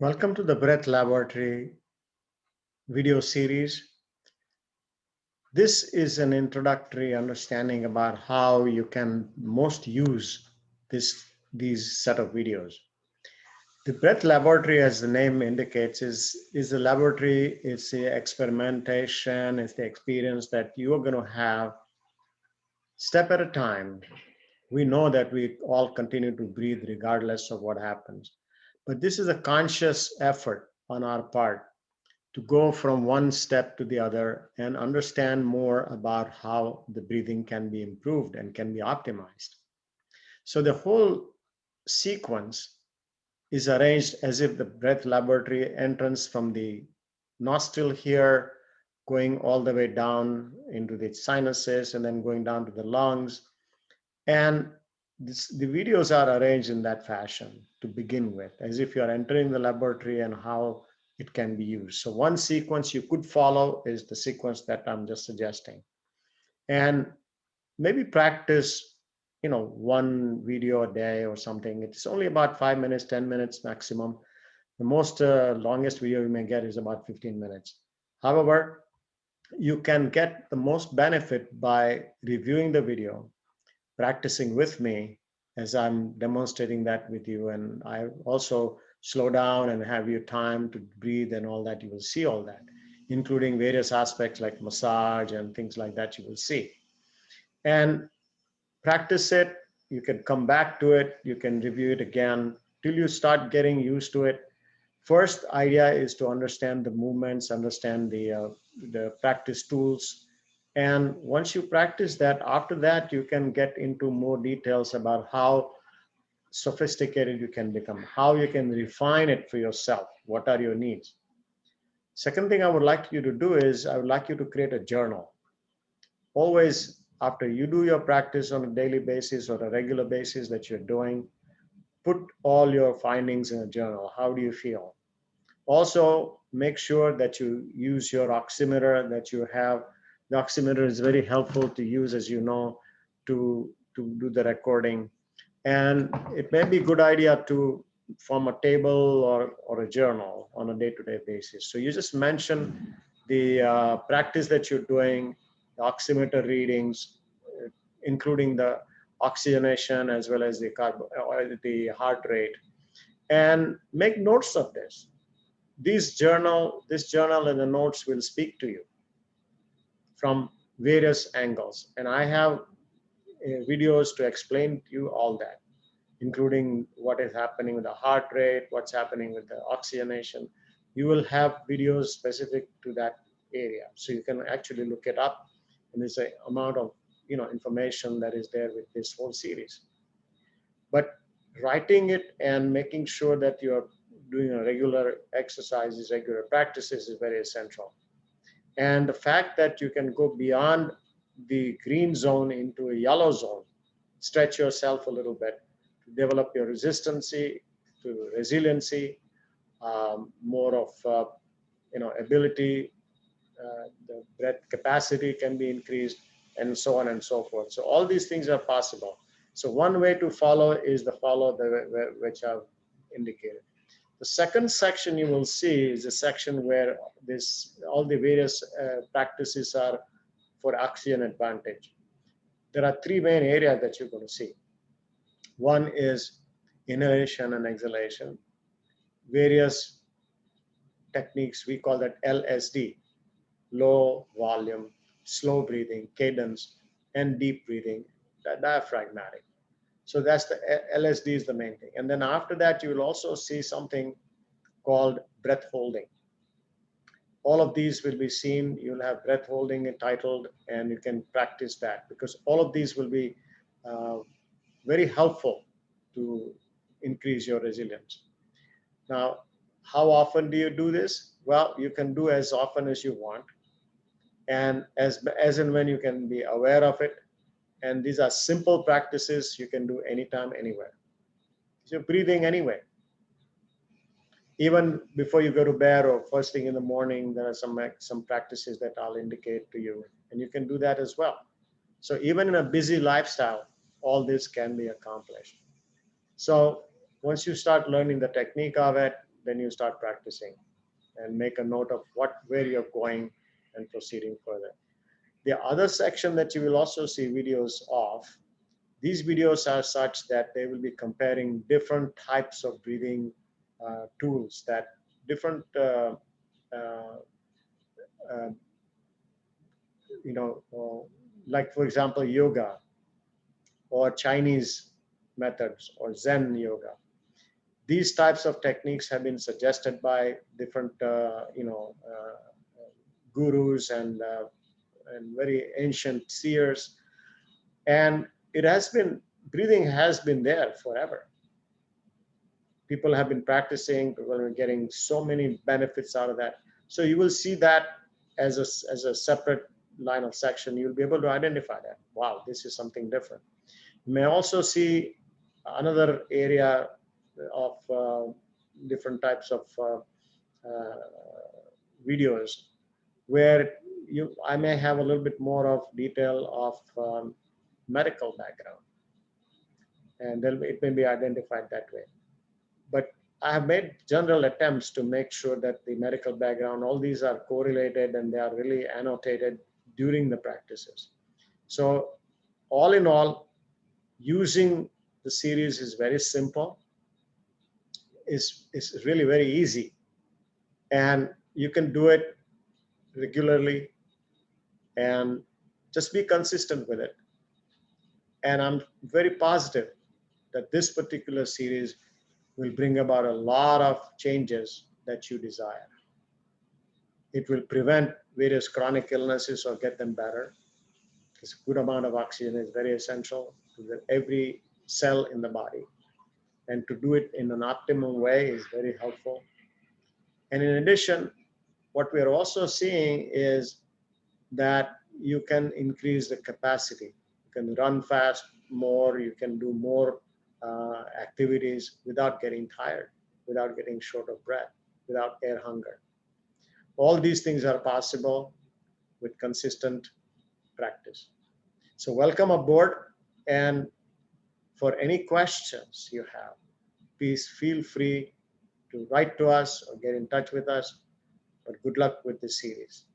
Welcome to the Breath Laboratory video series. This is an introductory understanding about how you can most use these set of videos. The Breath Laboratory, as the name indicates, is a laboratory, it's the experimentation, it's the experience that you are going to have step at a time. We know that we all continue to breathe regardless of what happens. But this is a conscious effort on our part to go from one step to the other and understand more about how the breathing can be improved and can be optimized. So the whole sequence is arranged as if the breath laboratory entrance from the nostril here, going all the way down into the sinuses and then going down to the lungs. And the videos are arranged in that fashion to begin with, as if you're entering the laboratory and how it can be used. So one sequence you could follow is the sequence that I'm just suggesting. And maybe practice, one video a day or something. It's only about 5 minutes, 10 minutes maximum. The most longest video you may get is about 15 minutes. However, you can get the most benefit by reviewing the video, practicing with me as I'm demonstrating that with you. And I also slow down and have you time to breathe and all that. You will see all that, including various aspects like massage and things like that you will see. And practice it. You can come back to it. You can review it again till you start getting used to it. First idea is to understand the movements, understand the practice tools. And once you practice that, after that, you can get into more details about how sophisticated you can become, how you can refine it for yourself. What are your needs? Second thing I would like you to do is I would like you to create a journal. Always after you do your practice on a daily basis or a regular basis that you're doing, put all your findings in a journal. How do you feel? Also, make sure that you use your oximeter that you have. The oximeter is very helpful to use, as you know, to do the recording. And it may be a good idea to form a table or a journal on a day-to-day basis. So you just mention the practice that you're doing, the oximeter readings, including the oxygenation as well as the heart rate, and make notes of this. This journal and the notes will speak to you from various angles. And I have videos to explain to you all that, including what is happening with the heart rate, what's happening with the oxygenation. You will have videos specific to that area. So you can actually look it up. And there's an amount of information that is there with this whole series. But writing it and making sure that you're doing a regular exercises, regular practices is very essential. And the fact that you can go beyond the green zone into a yellow zone, stretch yourself a little bit to develop your resistancy, to resiliency, more of ability, the breath capacity can be increased, and so on and so forth. So all these things are possible. So one way to follow is which I've indicated. The second section you will see is a section where all the various practices are for oxygen advantage. There are three main areas that you're going to see. One is inhalation and exhalation. Various techniques, we call that LSD, low volume, slow breathing, cadence, and deep breathing, diaphragmatic. So that's the LSD is the main thing. And then after that, you will also see something called breath holding. All of these will be seen. You'll have breath holding entitled, and you can practice that because all of these will be very helpful to increase your resilience. Now, how often do you do this? Well, you can do as often as you want, and as and when you can be aware of it. And these are simple practices you can do anytime, anywhere. So you're breathing anyway. Even before you go to bed or first thing in the morning, there are some practices that I'll indicate to you, and you can do that as well. So even in a busy lifestyle, all this can be accomplished. So once you start learning the technique of it, then you start practicing and make a note of where you're going and proceeding further. The other section that you will also see videos of, these videos are such that they will be comparing different types of breathing tools, that different uh, uh, you know, like for example, yoga or Chinese methods or Zen yoga. These types of techniques have been suggested by different, gurus and very ancient seers. And it has been, breathing has been there forever. People have been practicing, people are getting so many benefits out of that. So you will see that as a separate line of section. You'll be able to identify that. Wow, this is something different. You may also see another area of different types of videos where I may have a little bit more of detail of medical background, and it may be identified that way. But I have made general attempts to make sure that the medical background, all these are correlated and they are really annotated during the practices. So all in all, using the series is very simple, is really very easy, and you can do it regularly and just be consistent with it. And I'm very positive that this particular series will bring about a lot of changes that you desire. It will prevent various chronic illnesses or get them better, because a good amount of oxygen is very essential to every cell in the body. And to do it in an optimum way is very helpful. And in addition, what we are also seeing is that you can increase the capacity. You can run fast more, you can do more activities without getting tired, without getting short of breath, without air hunger. All these things are possible with consistent practice. So welcome aboard, and for any questions you have, please feel free to write to us or get in touch with us. But good luck with this series.